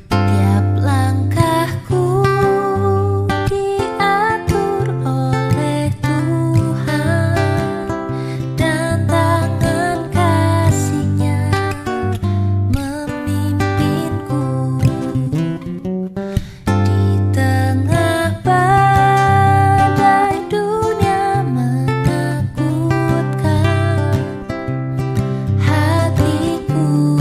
Tiap langkahku diatur oleh Tuhan, dan tangan kasih-Nya memimpinku. Di tengah badai dunia menakutkan, hatiku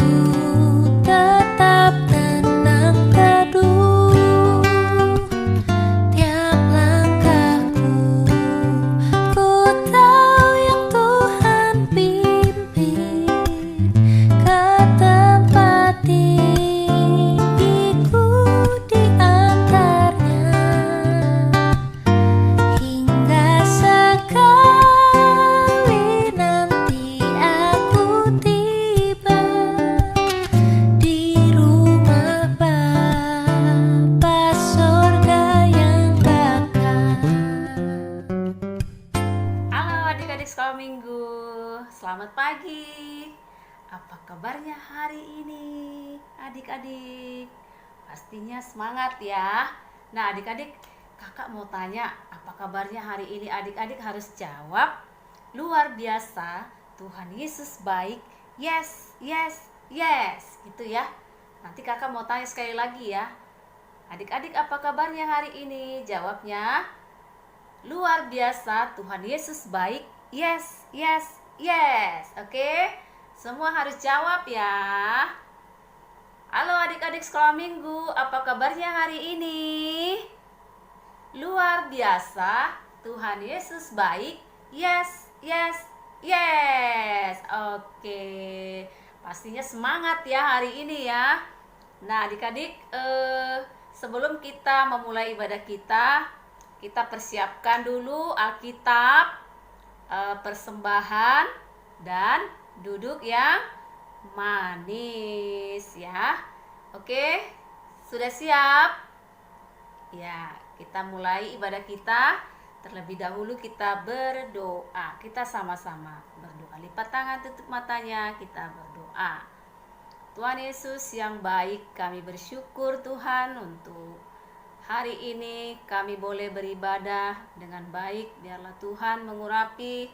tetap tenang teduh. Tiap langkahku, ku tahu yang Tuhan pimpin ke tempat tinggiku, diantarnya hingga sekali nanti aku tiba di rumah Bapa sorga yang bakal. Halo adik-adik sekolah minggu, selamat pagi. Apa kabarnya hari ini adik-adik? Pastinya semangat ya. Nah adik-adik, kakak mau tanya apa kabarnya hari ini. Adik-adik harus jawab luar biasa, Tuhan Yesus baik, yes, yes, yes, gitu ya. Nanti kakak mau tanya sekali lagi ya. Adik-adik apa kabarnya hari ini? Jawabnya luar biasa, Tuhan Yesus baik, yes, yes, yes. Oke, semua harus jawab ya. Halo adik-adik sekolah minggu, apa kabarnya hari ini? Luar biasa, Tuhan Yesus baik, yes, yes, yes. Oke, pastinya semangat ya hari ini ya. Nah adik-adik, sebelum kita memulai ibadah kita persiapkan dulu Alkitab, persembahan, dan duduk yang manis ya. Oke, sudah siap? Ya, kita mulai ibadah kita. Terlebih dahulu kita berdoa. Kita sama-sama berdoa. Lipat tangan, tutup matanya, kita berdoa. Tuhan Yesus yang baik, kami bersyukur Tuhan untuk hari ini kami boleh beribadah dengan baik. Biarlah Tuhan mengurapi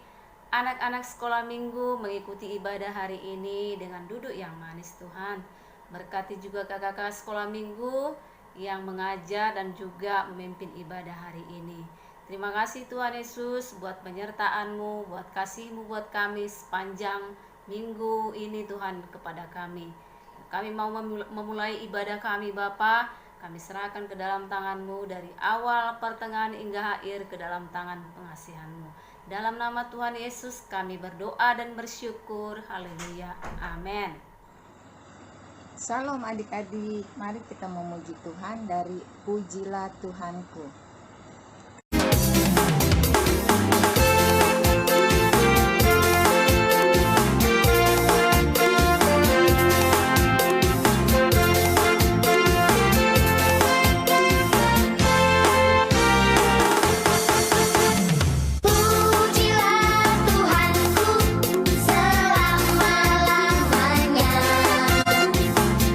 anak-anak sekolah minggu mengikuti ibadah hari ini dengan duduk yang manis Tuhan. Berkati juga kakak-kakak sekolah minggu yang mengajar dan juga memimpin ibadah hari ini. Terima kasih Tuhan Yesus buat penyertaan-Mu, buat kasih-Mu buat kami sepanjang minggu ini Tuhan kepada kami. Kami mau memulai ibadah kami Bapa. Kami serahkan ke dalam tangan-Mu dari awal, pertengahan, hingga akhir ke dalam tangan pengasihan-Mu. Dalam nama Tuhan Yesus kami berdoa dan bersyukur. Haleluya. Amin. Shalom adik-adik, mari kita memuji Tuhan dari Pujilah Tuhanku.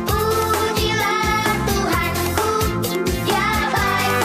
Pujilah Tuhanku, Dia baik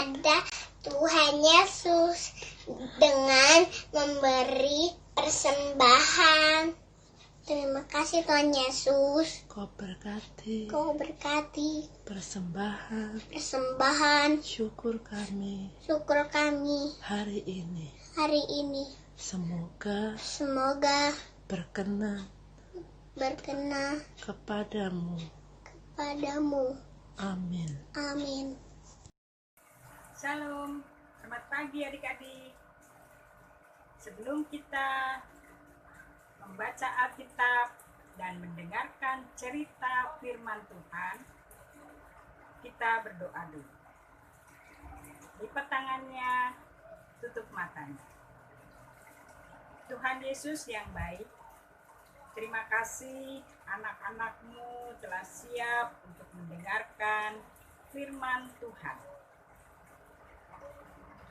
kepada Tuhan Yesus dengan memberi persembahan. Terima kasih Tuhan Yesus. Kau berkati Kau berkati persembahan syukur kami hari ini. Semoga berkenan kepadamu. Amin. Shalom, selamat pagi adik-adik. Sebelum kita membaca Alkitab dan mendengarkan cerita firman Tuhan, kita berdoa dulu. Lipat tangannya, tutup matanya. Tuhan Yesus yang baik, terima kasih anak-anak-Mu telah siap untuk mendengarkan firman Tuhan.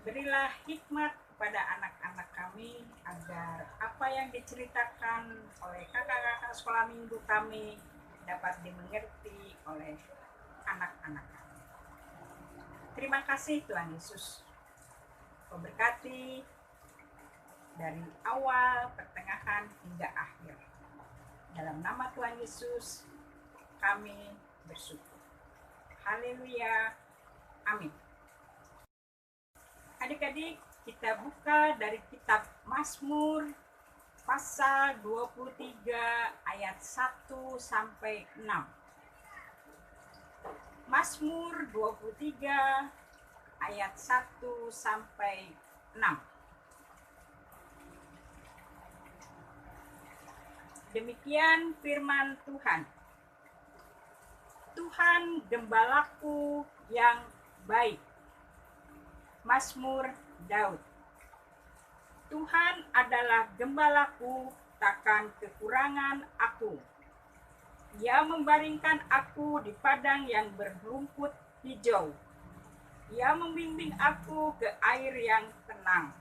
Berilah hikmat kepada anak-anak kami agar apa yang diceritakan oleh kakak-kakak sekolah minggu kami dapat dimengerti oleh anak-anak kami. Terima kasih Tuhan Yesus. Kau berkati dari awal, pertengahan hingga akhir. Dalam nama Tuhan Yesus kami bersyukur. Haleluya. Amin. Adik-adik, kita buka dari kitab Mazmur pasal 23 ayat 1 sampai 6. Mazmur 23 ayat 1 sampai 6. Demikian firman Tuhan. Tuhan gembalaku yang baik. Mazmur Daud. Tuhan adalah gembalaku, takkan kekurangan aku. Ia membaringkan aku di padang yang berrumput hijau. Ia membimbing aku ke air yang tenang.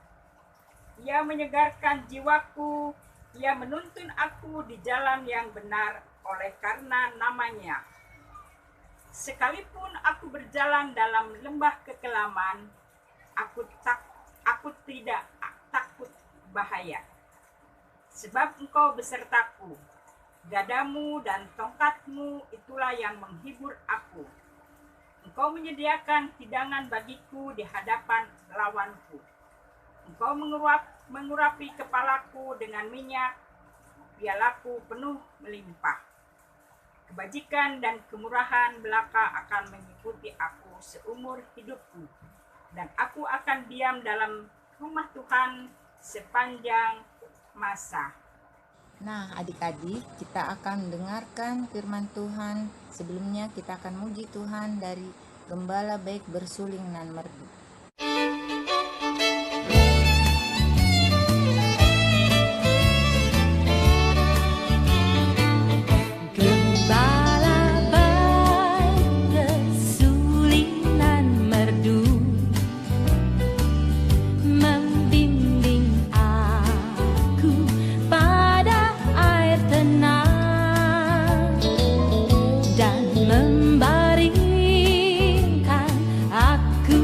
Ia menyegarkan jiwaku. Ia menuntun aku di jalan yang benar oleh karena namanya. Sekalipun aku berjalan dalam lembah kekelaman, aku tidak takut bahaya. Sebab Engkau besertaku, gadamu dan tongkatmu itulah yang menghibur aku. Engkau menyediakan hidangan bagiku di hadapan lawanku. Engkau mengurapi kepalaku dengan minyak, pialaku penuh melimpah. Kebajikan dan kemurahan belaka akan mengikuti aku seumur hidupku, dan aku akan diam dalam rumah Tuhan sepanjang masa. Nah, adik-adik, kita akan dengarkan firman Tuhan. Sebelumnya kita akan muji Tuhan dari Gembala Baik Bersuling Nan Merdu. Gembala baik bersulinan merdu, membimbing aku pada air tenang dan membaringkan aku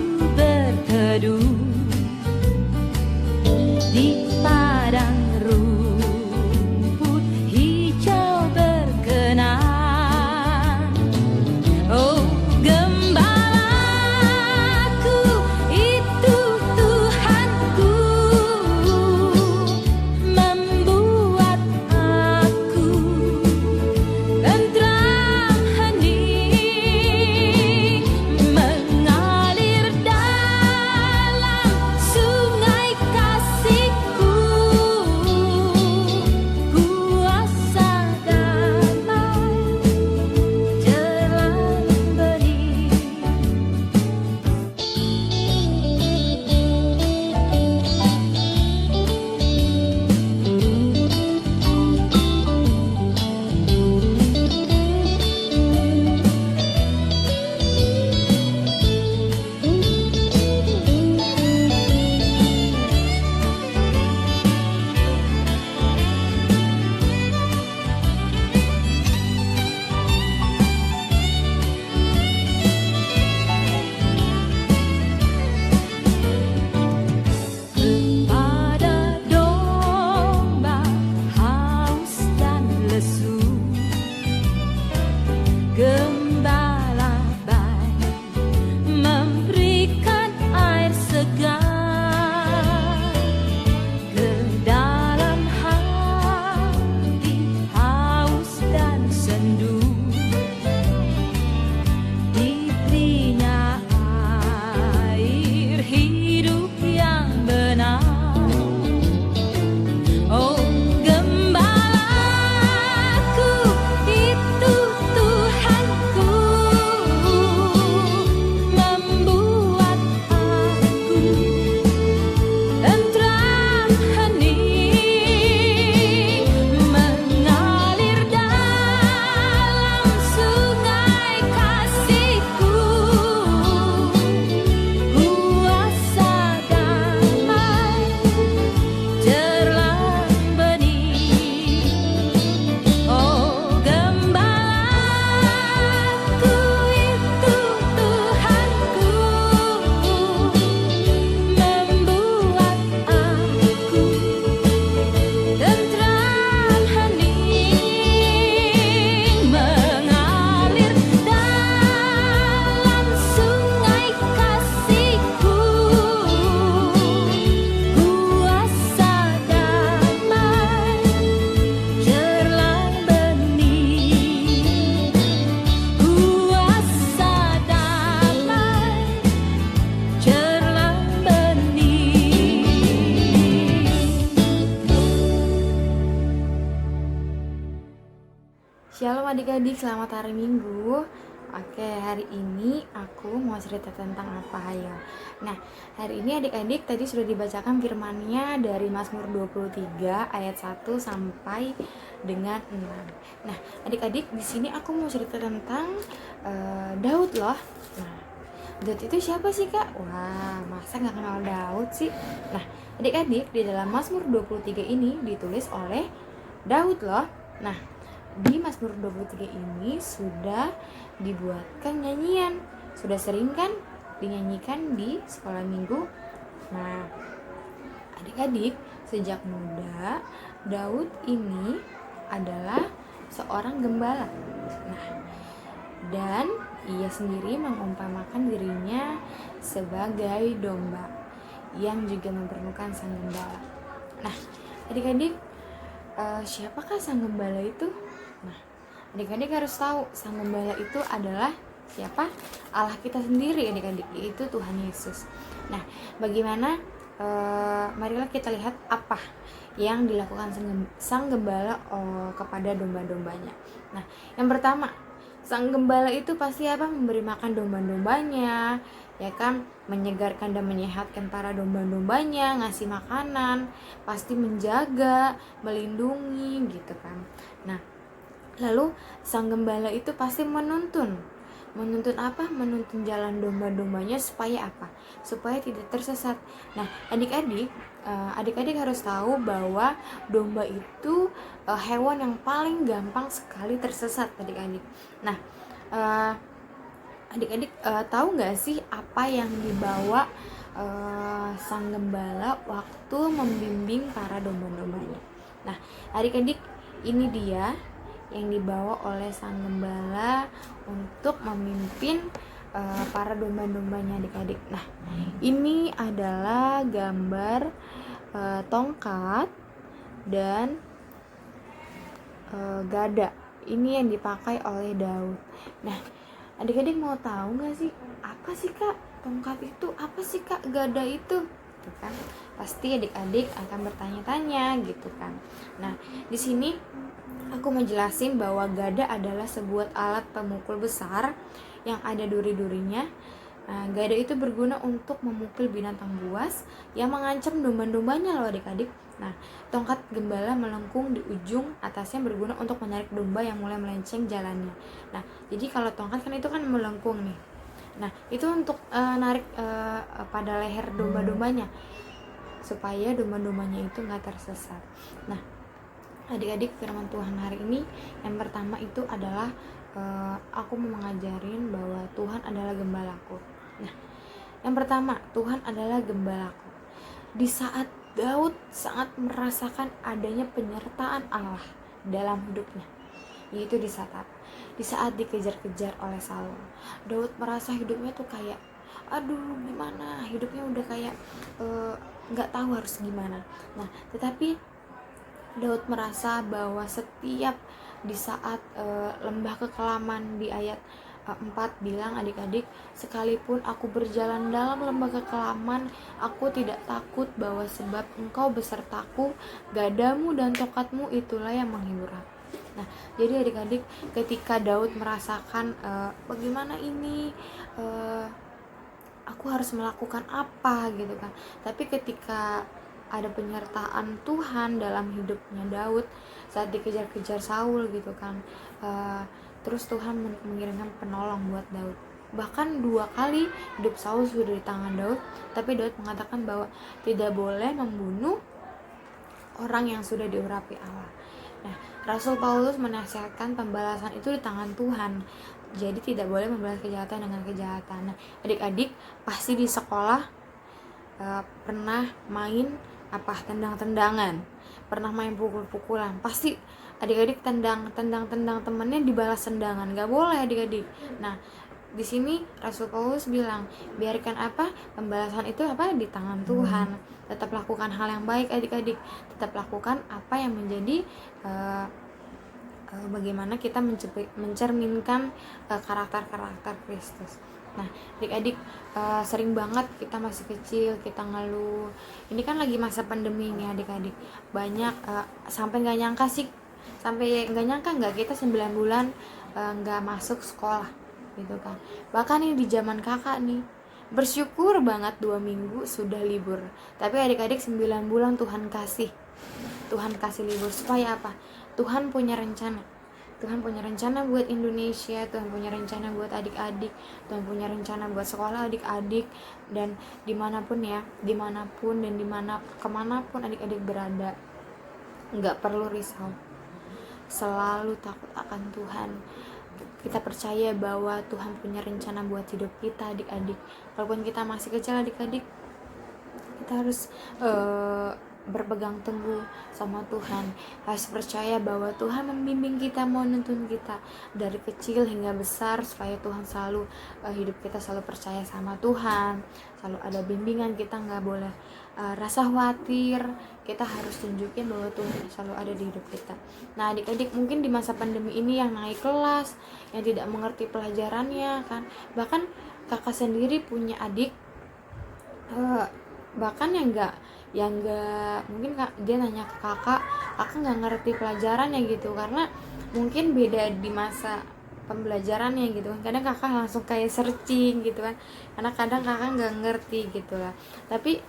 Shalom adik-adik, selamat hari Minggu. Oke, hari ini aku mau cerita tentang apa ya? Nah, hari ini adik-adik tadi sudah dibacakan firman-Nya dari Mazmur 23 ayat 1 sampai dengan 6. Nah, adik-adik di sini aku mau cerita tentang Daud loh. Nah, Daud itu siapa sih Kak? Wah, masa nggak kenal Daud sih? Nah, adik-adik di dalam Mazmur 23 ini ditulis oleh Daud loh. Nah, di Mazmur 23 ini sudah dibuatkan nyanyian. Sudah sering kan dinyanyikan di sekolah minggu. Nah, adik-adik, sejak muda Daud ini adalah seorang gembala. Nah, dan ia sendiri mengumpamakan dirinya sebagai domba yang juga memerlukan sang gembala. Nah, adik-adik, siapakah sang gembala itu? Nah, adik-adik harus tahu sang gembala itu adalah siapa? Allah kita sendiri adik-adik, yaitu Tuhan Yesus. Nah, bagaimana? Marilah kita lihat apa yang dilakukan sang gembala kepada domba-dombanya. Nah, yang pertama, sang gembala itu pasti apa? Memberi makan domba-dombanya, ya kan? Menyegarkan dan menyehatkan para domba-dombanya, ngasih makanan, pasti menjaga, melindungi gitu kan. Nah, lalu sang gembala itu pasti menuntun apa? Menuntun jalan domba-dombanya supaya apa? Supaya tidak tersesat. Nah, adik-adik harus tahu bahwa domba itu hewan yang paling gampang sekali tersesat adik-adik. Nah, adik-adik tahu nggak sih apa yang dibawa sang gembala waktu membimbing para domba-dombanya? Nah, adik-adik, ini dia yang dibawa oleh sang gembala untuk memimpin para domba-dombanya adik-adik. Nah, ini adalah gambar tongkat dan gada. Ini yang dipakai oleh Daud. Nah, adik-adik mau tahu nggak sih apa sih Kak tongkat itu? Apa sih Kak gada itu? Gitu kan? Pasti adik-adik akan bertanya-tanya gitu kan. Nah, di sini aku mau jelasin bahwa gada adalah sebuah alat pemukul besar yang ada duri-durinya. Nah, gada itu berguna untuk memukul binatang buas yang mengancam domba-dombanya loh adik-adik. Nah, tongkat gembala melengkung di ujung atasnya berguna untuk menarik domba yang mulai melenceng jalannya. Nah, jadi kalau tongkat kan itu kan melengkung nih. Nah, itu untuk narik pada leher domba-dombanya supaya domba-dombanya itu nggak tersesat. Nah, adik-adik, firman Tuhan hari ini yang pertama itu adalah aku mau mengajarin bahwa Tuhan adalah gembalaku. Nah, yang pertama, Tuhan adalah gembalaku. Di saat Daud sangat merasakan adanya penyertaan Allah dalam hidupnya, yaitu di saat dikejar-kejar oleh Saul. Daud merasa hidupnya tuh kayak aduh gimana, hidupnya udah kayak nggak tahu harus gimana. Nah, tetapi Daud merasa bahwa setiap di saat lembah kekelaman di ayat 4 bilang adik-adik, sekalipun aku berjalan dalam lembah kekelaman, aku tidak takut bahwa sebab engkau besertaku, gadamu dan tongkatmu itulah yang menghibur aku. Nah, jadi adik-adik, ketika Daud merasakan bagaimana ini aku harus melakukan apa gitu kan, tapi ketika ada penyertaan Tuhan dalam hidupnya Daud saat dikejar-kejar Saul gitu kan, terus Tuhan mengirimkan penolong buat Daud. Bahkan 2 kali hidup Saul sudah di tangan Daud, tapi Daud mengatakan bahwa tidak boleh membunuh orang yang sudah diurapi Allah. Nah, Rasul Paulus menasihatkan pembalasan itu di tangan Tuhan, jadi tidak boleh membalas kejahatan dengan kejahatan. Nah, adik-adik pasti di sekolah pernah main tendang-tendangan, pernah main pukul-pukulan, pasti adik-adik tendang temannya dibalas tendangan, nggak boleh adik-adik. Nah, di sini Rasul Paulus bilang biarkan pembalasan itu di tangan Tuhan. Tetap lakukan hal yang baik adik-adik, tetap lakukan apa yang menjadi bagaimana kita mencerminkan karakter Kristus. Nah, adik-adik, sering banget kita masih kecil kita ngeluh. Ini kan lagi masa pandemi nih adik-adik, banyak sampai nggak nyangka sih sampai nggak nyangka nggak kita 9 bulan nggak masuk sekolah gitu kan. Bahkan ini di zaman kakak nih, bersyukur banget 2 minggu sudah libur. Tapi adik-adik 9 bulan Tuhan kasih libur supaya apa? Tuhan punya rencana. Tuhan punya rencana buat Indonesia, Tuhan punya rencana buat adik-adik, Tuhan punya rencana buat sekolah adik-adik, dan dimanapun dan kemanapun adik-adik berada, nggak perlu risau, selalu takut akan Tuhan. Kita percaya bahwa Tuhan punya rencana buat hidup kita adik-adik. Walaupun kita masih kecil adik-adik, kita harus berpegang teguh sama Tuhan, harus percaya bahwa Tuhan membimbing kita, menuntun kita dari kecil hingga besar, supaya Tuhan selalu hidup kita selalu percaya sama Tuhan, selalu ada bimbingan. Kita nggak boleh rasa khawatir, kita harus tunjukin bahwa Tuhan selalu ada di hidup kita. Nah adik-adik, mungkin di masa pandemi ini yang naik kelas, yang tidak mengerti pelajarannya kan, bahkan kakak sendiri punya adik bahkan yang enggak mungkin dia nanya ke kakak nggak ngerti pelajarannya gitu, karena mungkin beda di masa pembelajarannya gitu kan. Kadang kakak langsung kayak searching gitu kan, karena kadang kakak nggak ngerti gitu lah. Tapi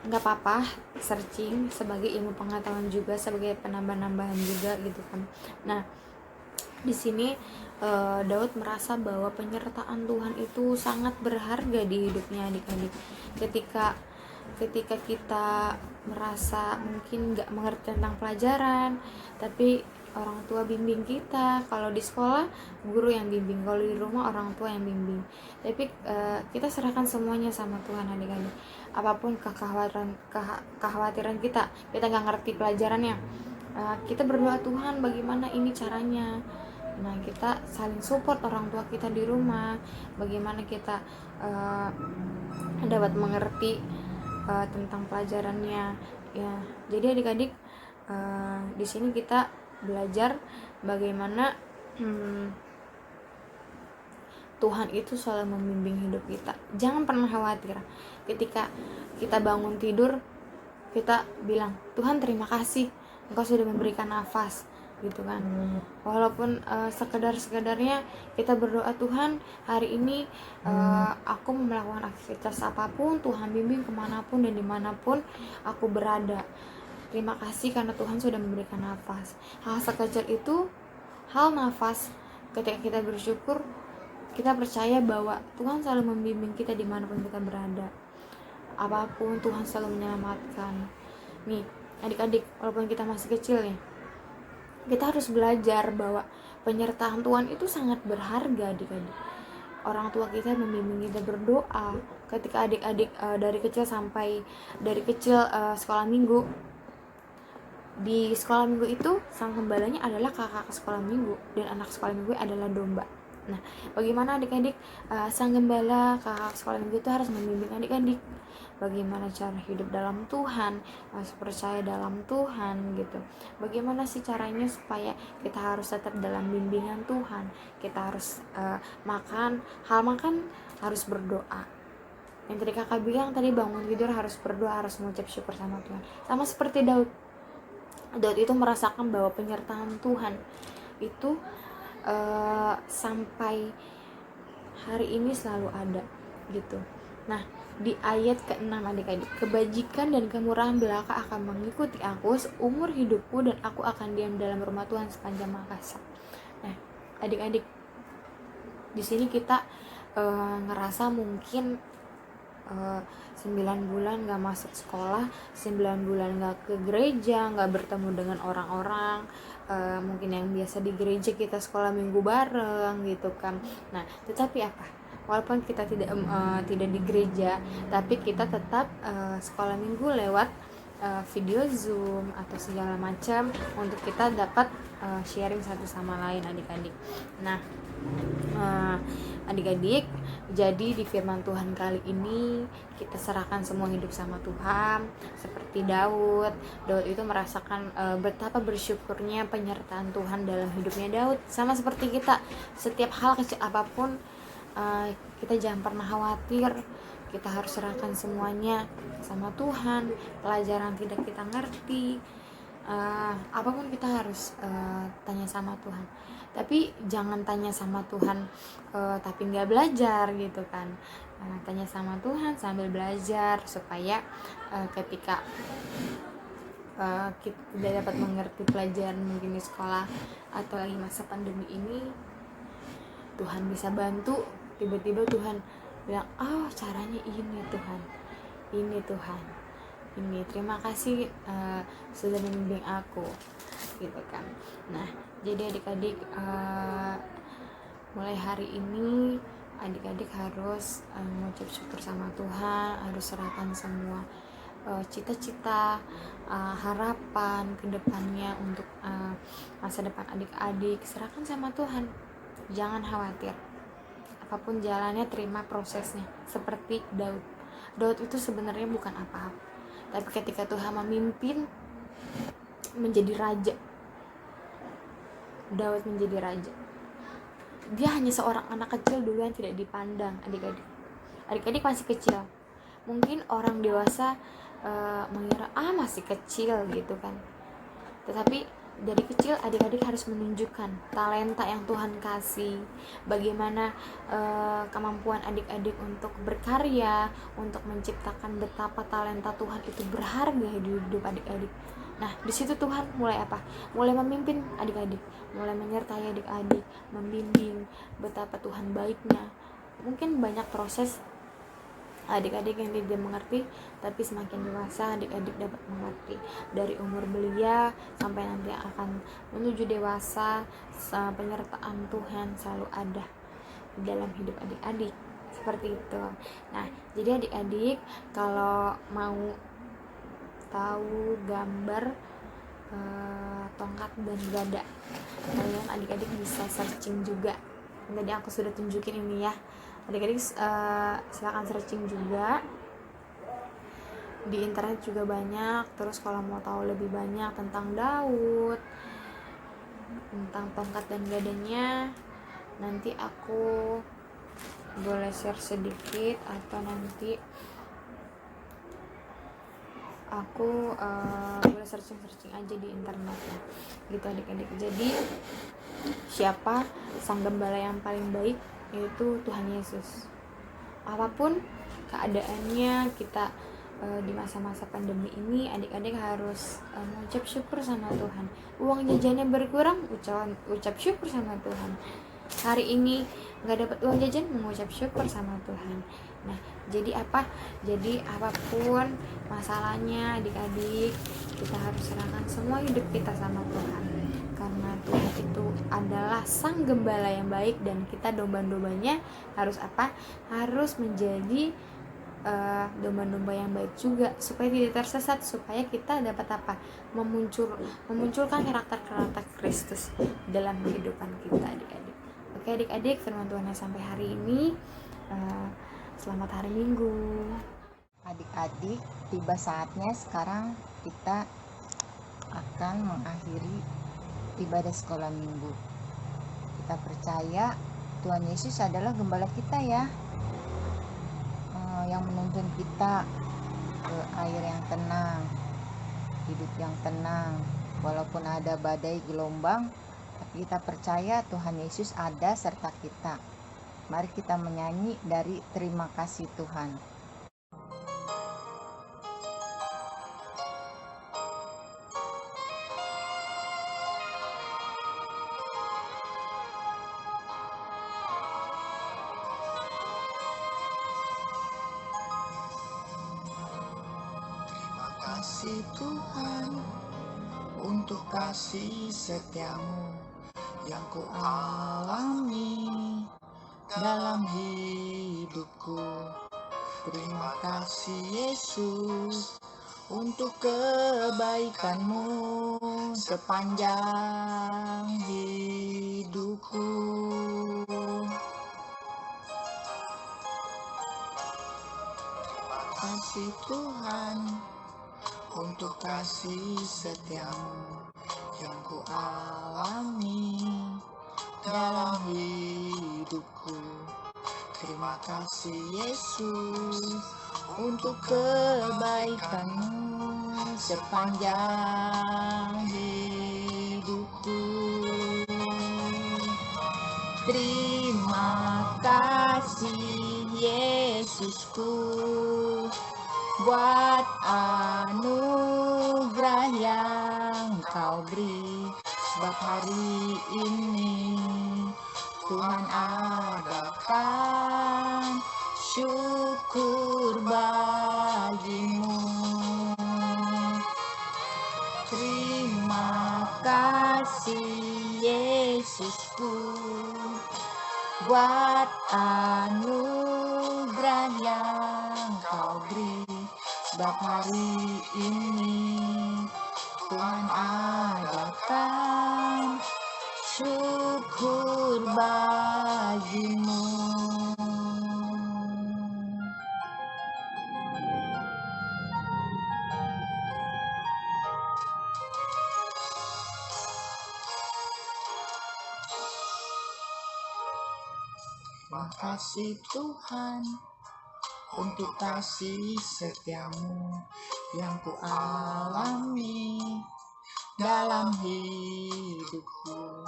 nggak apa-apa searching sebagai ilmu pengetahuan juga, sebagai penambah-nambahan juga gitu kan. Nah di sini Daud merasa bahwa penyertaan Tuhan itu sangat berharga di hidupnya adik-adik. Ketika kita merasa mungkin nggak mengerti tentang pelajaran, tapi orang tua bimbing kita. Kalau di sekolah guru yang bimbing, kalau di rumah orang tua yang bimbing. Tapi kita serahkan semuanya sama Tuhan adik-adik. Apapun kekhawatiran kita nggak ngerti pelajarannya, kita berdoa, Tuhan bagaimana ini caranya. Nah kita saling support orang tua kita di rumah, bagaimana kita dapat mengerti tentang pelajarannya ya. Jadi adik-adik, di sini kita belajar bagaimana Tuhan itu selalu membimbing hidup kita. Jangan pernah khawatir ketika kita bangun tidur, kita bilang, Tuhan terima kasih Engkau sudah memberikan nafas gitu kan. Walaupun sekedarnya kita berdoa, Tuhan hari ini aku melakukan aktivitas apapun, Tuhan bimbing kemanapun dan dimanapun aku berada. Terima kasih karena Tuhan sudah memberikan nafas. Hal sekecil itu, hal nafas, ketika kita bersyukur, kita percaya bahwa Tuhan selalu membimbing kita dimanapun kita berada. Apapun Tuhan selalu menyelamatkan. Nih adik-adik, walaupun kita masih kecil nih, kita harus belajar bahwa penyertaan Tuhan itu sangat berharga adik-adik. Orang tua kita membimbing kita berdoa. Ketika adik-adik dari kecil sekolah minggu, di sekolah minggu itu sang gembalanya adalah kakak sekolah minggu, dan anak sekolah minggu adalah domba. Nah bagaimana adik-adik, sang gembala kakak sekolah minggu itu harus membimbing adik-adik bagaimana cara hidup dalam Tuhan, harus percaya dalam Tuhan gitu. Bagaimana sih caranya supaya kita harus tetap dalam bimbingan Tuhan. Kita harus makan harus berdoa. Yang tadi kakak bilang, tadi bangun tidur harus berdoa, harus mengucap syukur sama Tuhan. Sama seperti Daud itu merasakan bahwa penyertaan Tuhan itu sampai hari ini selalu ada gitu. Nah di ayat ke-6 adik-adik, kebajikan dan kemurahan belaka akan mengikuti aku seumur hidupku, dan aku akan diam dalam rumah Tuhan sepanjang masa. Nah adik-adik, di sini kita ngerasa mungkin 9 bulan gak masuk sekolah, 9 bulan gak ke gereja, gak bertemu dengan orang-orang, mungkin yang biasa di gereja kita sekolah minggu bareng gitu kan. Nah tetapi apa, walaupun kita tidak di gereja, tapi kita tetap sekolah minggu lewat video Zoom atau segala macam, untuk kita dapat sharing satu sama lain adik-adik. Nah adik-adik, jadi di firman Tuhan kali ini kita serahkan semua hidup sama Tuhan. Seperti Daud itu merasakan betapa bersyukurnya penyertaan Tuhan dalam hidupnya Daud. Sama seperti kita, setiap hal kecil apapun, kita jangan pernah khawatir. Kita harus serahkan semuanya sama Tuhan. Pelajaran tidak kita ngerti, apapun kita harus tanya sama Tuhan, tapi jangan tanya sama Tuhan tapi nggak belajar gitu kan. Tanya sama Tuhan sambil belajar supaya ketika kita tidak dapat mengerti pelajaran mungkin di sekolah atau lagi masa pandemi ini, Tuhan bisa bantu. Tiba-tiba Tuhan bilang, oh caranya ini Tuhan, ini Tuhan, ini terima kasih sudah membimbing aku gitu kan. Nah jadi adik-adik, mulai hari ini adik-adik harus mengucap syukur sama Tuhan, harus serahkan semua cita-cita, harapan kedepannya untuk masa depan adik-adik, serahkan sama Tuhan. Jangan khawatir, apapun jalannya terima prosesnya. Seperti Daud itu sebenarnya bukan apa-apa, tapi ketika Tuhan memimpin menjadi raja, Daud menjadi raja. Dia hanya seorang anak kecil dulu yang tidak dipandang. Adik-adik masih kecil, mungkin orang dewasa mengira masih kecil gitu kan, tetapi dari kecil adik-adik harus menunjukkan talenta yang Tuhan kasih, bagaimana kemampuan adik-adik untuk berkarya, untuk menciptakan betapa talenta Tuhan itu berharga di hidup adik-adik. Nah di situ Tuhan mulai apa? Mulai memimpin adik-adik, mulai menyertai adik-adik, membimbing betapa Tuhan baiknya. Mungkin banyak proses adik-adik yang tidak mengerti, tapi semakin dewasa adik-adik dapat mengerti. Dari umur belia sampai nanti akan menuju dewasa, penyertaan Tuhan selalu ada di dalam hidup adik-adik, seperti itu. Nah jadi adik-adik kalau mau tahu gambar tongkat dan gada, kalian adik-adik bisa searching juga. Tadi aku sudah tunjukin ini ya, adik-adik silakan searching juga di internet juga banyak. Terus kalau mau tahu lebih banyak tentang Daud, tentang tongkat dan gadanya, nanti aku boleh share sedikit atau nanti aku boleh searching aja di internet ya, gitu adik-adik. Jadi siapa sang gembala yang paling baik? Yaitu Tuhan Yesus. Apapun keadaannya kita di masa-masa pandemi ini, adik-adik harus mengucap syukur sama Tuhan. Uang jajannya berkurang, ucap syukur sama Tuhan. Hari ini nggak dapat uang jajan, mengucap syukur sama Tuhan. Nah jadi apa? Jadi apapun masalahnya adik-adik, kita harus serahkan semua hidup kita sama Tuhan, karena Tuhan itu adalah sang gembala yang baik, dan kita domba-dombanya harus apa? Harus menjadi domba-domba yang baik juga, supaya tidak tersesat, supaya kita dapat apa? Memunculkan karakter Kristus dalam kehidupan kita adik-adik. Oke adik-adik, firman Tuhan yang sampai hari ini, selamat hari Minggu. Adik-adik, tiba saatnya sekarang kita akan mengakhiri ibadah sekolah minggu. Kita percaya Tuhan Yesus adalah gembala kita ya, yang menuntun kita ke air yang tenang, hidup yang tenang. Walaupun ada badai gelombang, tapi kita percaya Tuhan Yesus ada serta kita. Mari kita menyanyi dari terima kasih Tuhan. Kasih Tuhan untuk kasih setiamu yang ku alami dalam hidupku. Terima kasih Yesus untuk kebaikanmu sepanjang hidupku. Terima kasih Tuhan untuk kasih setiamu yang ku alami dalam hidupku. Terima kasih Yesus untuk kebaikanmu sepanjang hidupku. Terima kasih Yesusku buat anugerah yang Kau beri, sebab hari ini Tuhan adakan syukur bagimu. Terima kasih Yesusku buat anugerah yang Kau beri, sebab hari ini Tuhan adakan syukur bagimu. Terima kasih Tuhan untuk kasih setiamu yang ku alami dalam hidupku.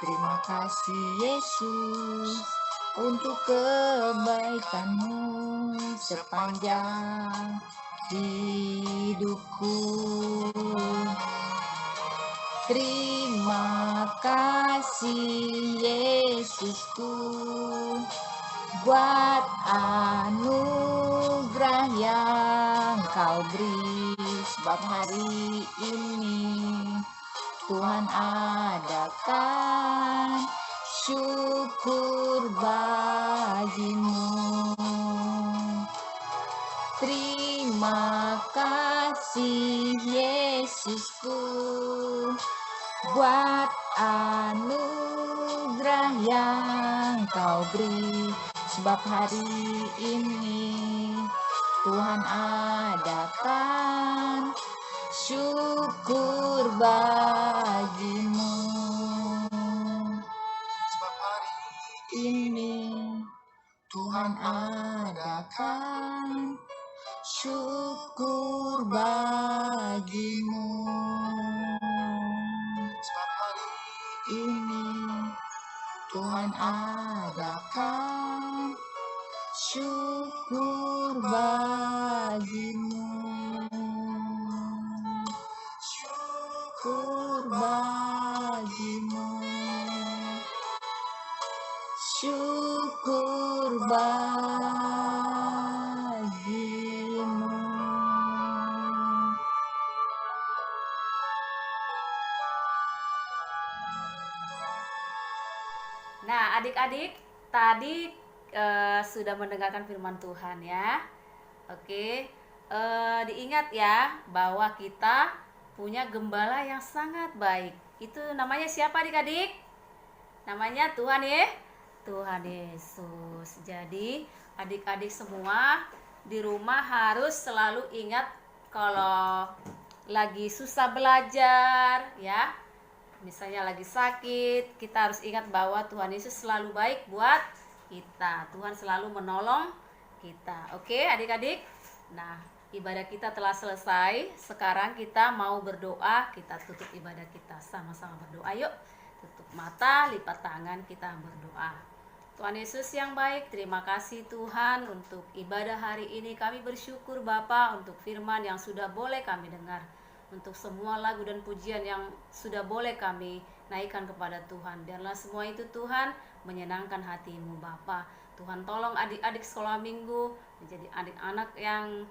Terima kasih Yesus untuk kebaikanmu sepanjang hidupku. Terima kasih Yesusku buat anugerah yang Kau beri, sebab hari ini Tuhan adakan syukur bagimu. Terima kasih Yesusku buat anugerah yang Kau beri, sebab hari ini Tuhan adakan syukur bagimu. Sebab hari ini Tuhan adakan syukur bagimu. Sebab hari ini Tuhan adakan syukur bagimu. Syukur bagimu. Syukur bagimu. Nah, adik-adik tadi sudah mendengarkan firman Tuhan ya. Oke, diingat ya bahwa kita punya gembala yang sangat baik. Itu namanya siapa adik-adik? Namanya Tuhan Yesus. Jadi adik-adik semua di rumah harus selalu ingat kalau lagi susah belajar ya. Misalnya lagi sakit, kita harus ingat bahwa Tuhan Yesus selalu baik buat kita. Tuhan selalu menolong kita. Oke, adik-adik. Nah, ibadah kita telah selesai. Sekarang kita mau berdoa. Kita tutup ibadah kita. Sama-sama berdoa. Yuk, tutup mata, lipat tangan, kita berdoa. Tuhan Yesus yang baik, terima kasih Tuhan untuk ibadah hari ini. Kami bersyukur Bapa untuk firman yang sudah boleh kami dengar. Untuk semua lagu dan pujian yang sudah boleh kami naikkan kepada Tuhan. Biarlah semua itu Tuhan menyenangkan hati-Mu Bapa. Tuhan tolong adik-adik sekolah minggu menjadi adik-anak yang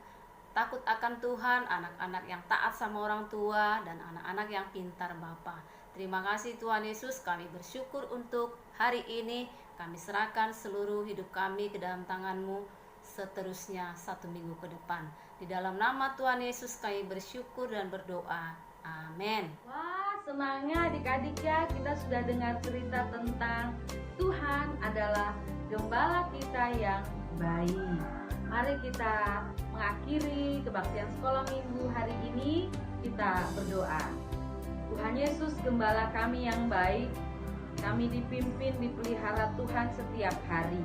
takut akan Tuhan, anak-anak yang taat sama orang tua, dan anak-anak yang pintar Bapa. Terima kasih Tuhan Yesus, kami bersyukur untuk hari ini. Kami serahkan seluruh hidup kami ke dalam tangan-Mu seterusnya 1 minggu ke depan. Di dalam nama Tuhan Yesus kami bersyukur dan berdoa. Amin. Wah, senangnya adik-adik ya, kita sudah dengar cerita tentang Tuhan adalah gembala kita yang baik. Mari kita mengakhiri kebaktian sekolah minggu hari ini, kita berdoa. Tuhan Yesus, gembala kami yang baik, kami dipimpin, dipelihara Tuhan setiap hari.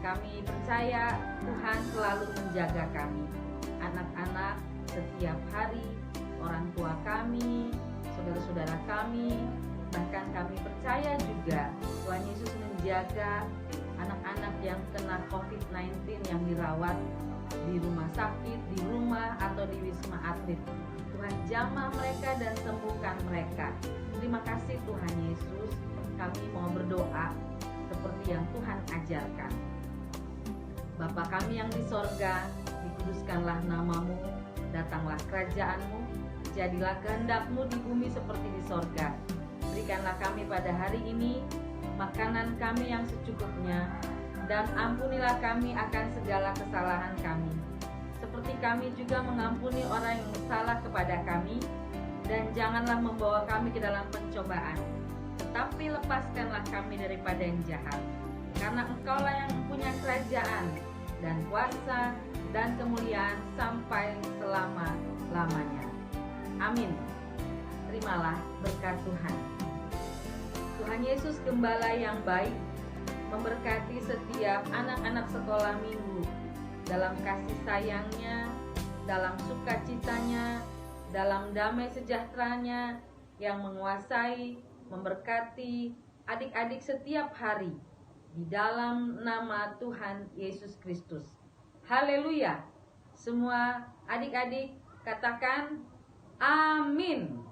Kami percaya Tuhan selalu menjaga kami. Anak-anak setiap hari, orang tua kami, saudara-saudara kami, bahkan kami percaya juga Tuhan Yesus menjaga anak-anak yang kena COVID-19 yang dirawat di rumah sakit, di rumah atau di Wisma Atlet. Tuhan jamah mereka dan sembuhkan mereka. Terima kasih Tuhan Yesus. Kami mau berdoa seperti yang Tuhan ajarkan. Bapa kami yang di sorga, dikuduskanlah namamu, datanglah kerajaanmu, jadilah kehendak-mu di bumi seperti di sorga. Berikanlah kami pada hari ini makanan kami yang secukupnya, dan ampunilah kami akan segala kesalahan kami, seperti kami juga mengampuni orang yang bersalah kepada kami, dan janganlah membawa kami ke dalam pencobaan, tetapi lepaskanlah kami daripada yang jahat. Karena Engkaulah yang punya kerajaan dan kuasa dan kemuliaan sampai selama-lamanya. Amin. Terimalah berkat Tuhan. Tuhan Yesus Gembala yang baik memberkati setiap anak-anak sekolah minggu dalam kasih sayangnya, dalam sukacitanya, dalam damai sejahteranya yang menguasai, memberkati adik-adik setiap hari di dalam nama Tuhan Yesus Kristus. Haleluya. Semua adik-adik katakan amin.